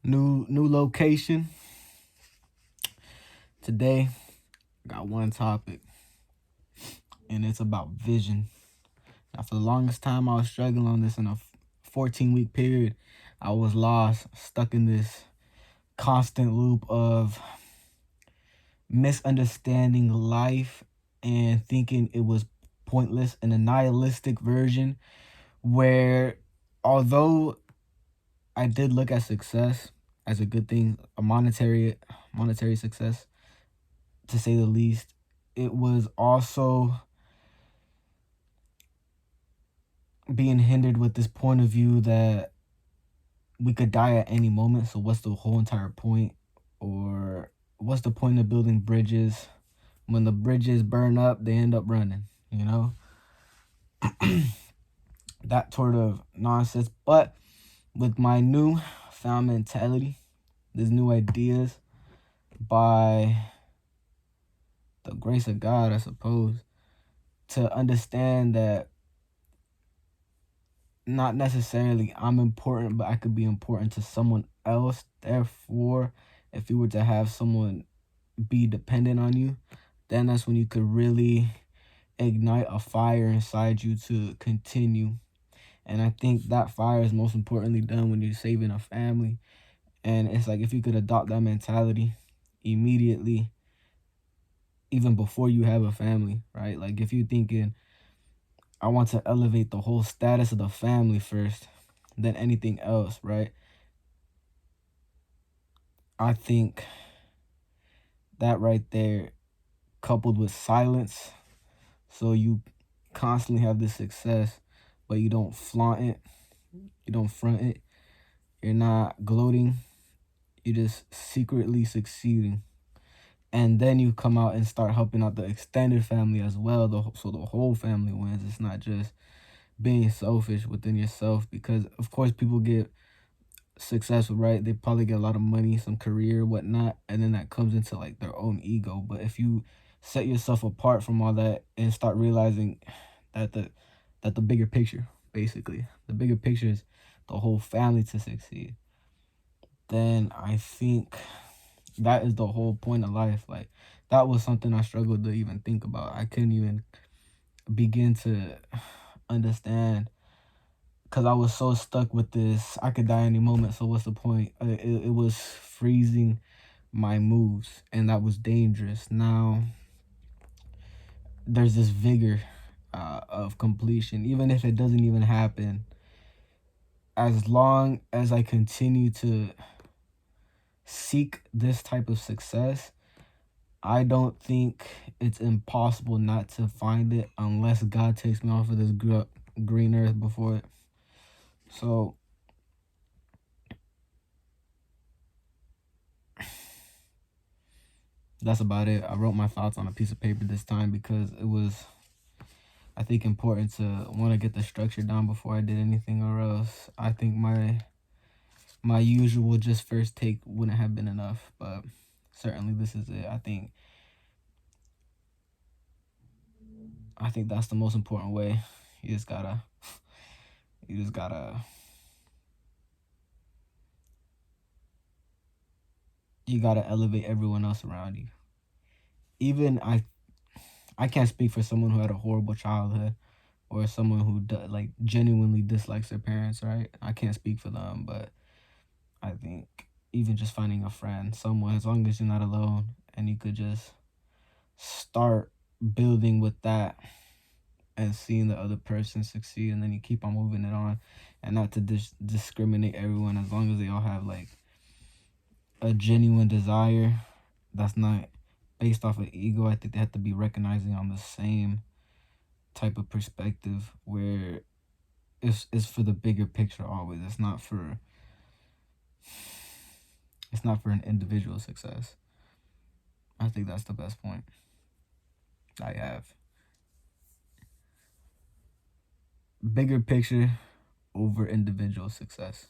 New location. Today, I got one topic, and it's about vision. Now, for the longest time, I was struggling on this in a 14-week period. I was lost, stuck in this constant loop of misunderstanding life and thinking it was pointless, in a nihilistic version where, although I did look at success as a good thing, a monetary success, to say the least, it was also being hindered with this point of view that we could die at any moment. So what's the whole entire point? Or what's the point of building bridges? When the bridges burn up, they end up running, you know? That sort of nonsense. But with my new found mentality, these new ideas, by the grace of God, I suppose, to understand that not necessarily I'm important, but I could be important to someone else. Therefore, if you were to have someone be dependent on you, then that's when you could really ignite a fire inside you to continue. And I think that fire is most importantly done when you're saving a family. And it's like, if you could adopt that mentality immediately, even before you have a family, right? Like, if you're thinking, I want to elevate the whole status of the family first, then anything else, right? I think that right there, coupled with silence, so you constantly have this success, but you don't flaunt it, you don't front it, you're not gloating, you're just secretly succeeding. And then you come out and start helping out the extended family as well, so the whole family wins. It's not just being selfish within yourself, because of course people get successful, right? They probably get a lot of money, some career, whatnot, and then that comes into like their own ego. But if you set yourself apart from all that and start realizing that the bigger picture, basically the bigger picture is the whole family to succeed, then I think that is the whole point of life. Like, that was something I struggled to even think about. I couldn't even begin to understand, because I was so stuck with this, I could die any moment, so what's the point? It was freezing my moves, and that was dangerous. Now, there's this vigor of completion, even if it doesn't even happen. As long as I continue to seek this type of success, I don't think it's impossible not to find it, unless God takes me off of this green earth before it. So that's about it. I wrote my thoughts on a piece of paper this time because it was, I think, important to want to get the structure down before I did anything, or else I think my usual just first take wouldn't have been enough. But certainly this is it. I think that's the most important way. You just gotta you gotta elevate everyone else around you. Even I can't speak for someone who had a horrible childhood, or someone who like genuinely dislikes their parents, right? I can't speak for them, but I think even just finding a friend, someone, as long as you're not alone, and you could just start building with that and seeing the other person succeed, and then you keep on moving it on, and not to discriminate everyone, as long as they all have like a genuine desire that's not based off of ego. I think they have to be recognizing on the same type of perspective, where it's for the bigger picture always. It's not for an individual success. I think that's the best point I have. Bigger picture over individual success.